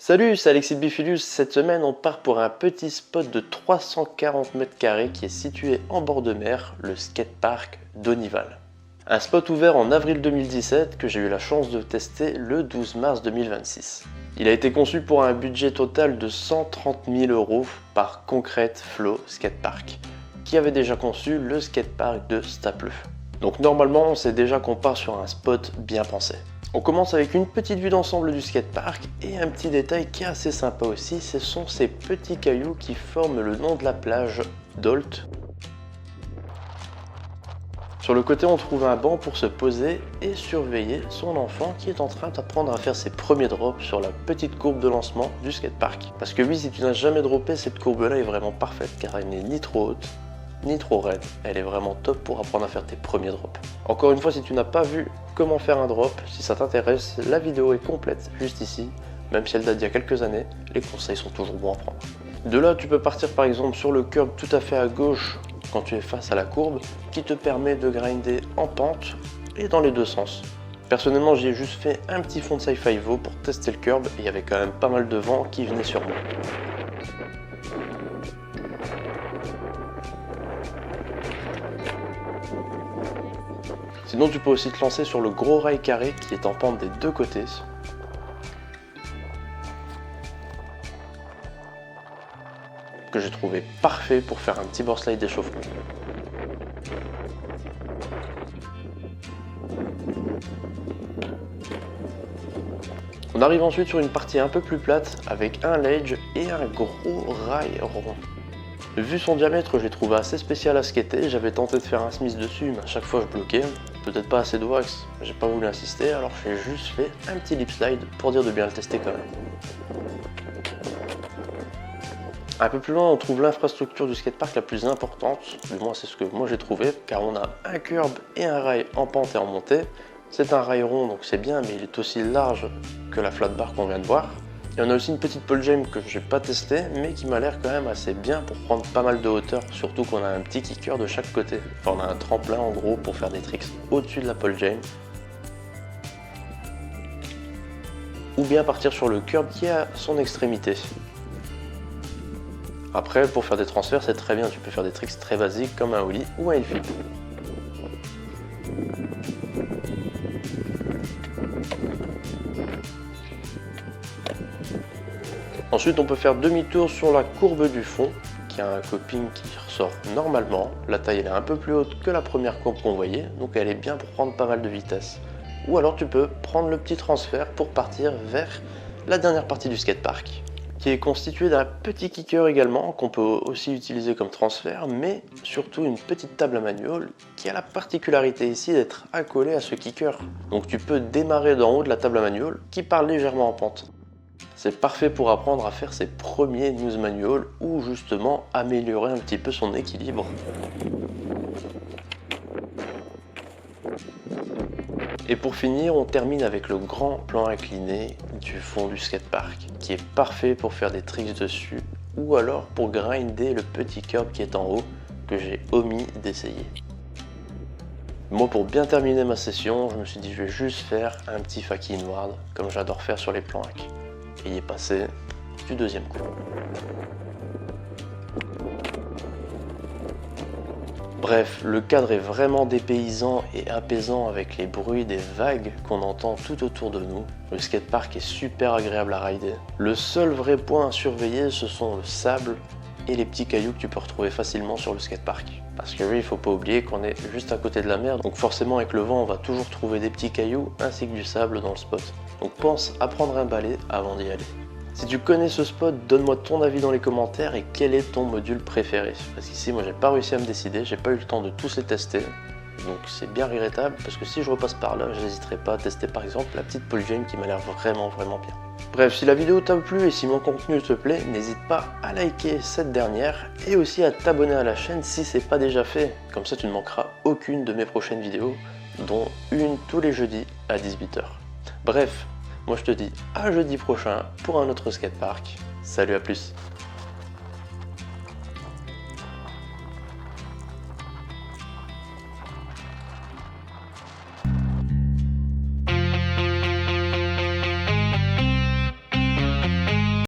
Salut, c'est Alexis de Bifilus. Cette semaine, on part pour un petit spot de 340 mètres carrés qui est situé en bord de mer, le skatepark d'Onival. Un spot ouvert en avril 2017 que j'ai eu la chance de tester le 12 mars 2026. Il a été conçu pour un budget total de 130 000 € par Concrete Flow Skatepark, qui avait déjà conçu le skatepark de Stapleux. Donc normalement, on sait déjà qu'on part sur un spot bien pensé. On commence avec une petite vue d'ensemble du skatepark et un petit détail qui est assez sympa aussi, ce sont ces petits cailloux qui forment le nom de la plage d'Olt. Sur le côté, on trouve un banc pour se poser et surveiller son enfant qui est en train d'apprendre à faire ses premiers drops sur la petite courbe de lancement du skatepark. Parce que oui, si tu n'as jamais droppé, cette courbe-là est vraiment parfaite car elle n'est ni trop haute ni trop raide. Elle est vraiment top pour apprendre à faire tes premiers drops. Encore une fois, si tu n'as pas vu comment faire un drop, si ça t'intéresse, la vidéo est complète juste ici. Même si elle date d'il y a quelques années, les conseils sont toujours bons à prendre. De là, tu peux partir par exemple sur le curb tout à fait à gauche quand tu es face à la courbe, qui te permet de grinder en pente et dans les deux sens. Personnellement, j'y ai juste fait un petit fond de sci-fi pour tester le curb et il y avait quand même pas mal de vent qui venait sur moi. Sinon, tu peux aussi te lancer sur le gros rail carré qui est en pente des deux côtés. Que j'ai trouvé parfait pour faire un petit board slide d'échauffement. On arrive ensuite sur une partie un peu plus plate avec un ledge et un gros rail rond. Vu son diamètre, je l'ai trouvé assez spécial à skater, j'avais tenté de faire un Smith dessus mais à chaque fois je bloquais. Peut-être pas assez de wax, j'ai pas voulu insister, alors j'ai juste fait un petit lip slide pour dire de bien le tester quand même. Un peu plus loin, on trouve l'infrastructure du skatepark la plus importante, du moins c'est ce que moi j'ai trouvé, car on a un curb et un rail en pente et en montée. C'est un rail rond donc c'est bien, mais il est aussi large que la flat bar qu'on vient de voir. Et on a aussi une petite pole jam que j'ai pas testé, mais qui m'a l'air quand même assez bien pour prendre pas mal de hauteur, surtout qu'on a un petit kicker de chaque côté. Enfin, on a un tremplin en gros pour faire des tricks au-dessus de la pole jam. Ou bien partir sur le curb qui est à son extrémité. Après, pour faire des transferts, c'est très bien, tu peux faire des tricks très basiques comme un ollie ou un flip. Ensuite, on peut faire demi-tour sur la courbe du fond, qui a un coping qui ressort normalement. La taille elle est un peu plus haute que la première courbe qu'on voyait, donc elle est bien pour prendre pas mal de vitesse. Ou alors tu peux prendre le petit transfert pour partir vers la dernière partie du skatepark, qui est constituée d'un petit kicker également, qu'on peut aussi utiliser comme transfert, mais surtout une petite table à manual qui a la particularité ici d'être accolée à ce kicker. Donc tu peux démarrer d'en haut de la table à manual qui part légèrement en pente. C'est parfait pour apprendre à faire ses premiers news manuals ou justement améliorer un petit peu son équilibre. Et pour finir, on termine avec le grand plan incliné du fond du skatepark qui est parfait pour faire des tricks dessus ou alors pour grinder le petit curb qui est en haut que j'ai omis d'essayer. Moi, pour bien terminer ma session, je me suis dit je vais juste faire un petit fakie inward comme j'adore faire sur les plans hack. Et y est passé du deuxième coup. Bref, le cadre est vraiment dépaysant et apaisant avec les bruits des vagues qu'on entend tout autour de nous. Le skatepark est super agréable à rider. Le seul vrai point à surveiller, ce sont le sable et les petits cailloux que tu peux retrouver facilement sur le skatepark. Parce que oui, il faut pas oublier qu'on est juste à côté de la mer, donc forcément avec le vent, on va toujours trouver des petits cailloux ainsi que du sable dans le spot. Donc pense à prendre un balai avant d'y aller. Si tu connais ce spot, donne-moi ton avis dans les commentaires et quel est ton module préféré. Parce qu'ici, moi, j'ai pas réussi à me décider, j'ai pas eu le temps de tous les tester. Donc c'est bien regrettable parce que si je repasse par là, j'hésiterai pas à tester par exemple la petite pole jam qui m'a l'air vraiment bien. Bref, si la vidéo t'a plu et si mon contenu te plaît, n'hésite pas à liker cette dernière et aussi à t'abonner à la chaîne si c'est pas déjà fait. Comme ça, tu ne manqueras aucune de mes prochaines vidéos, dont une tous les jeudis à 18 h. Bref, moi je te dis à jeudi prochain pour un autre skatepark. Salut, à plus.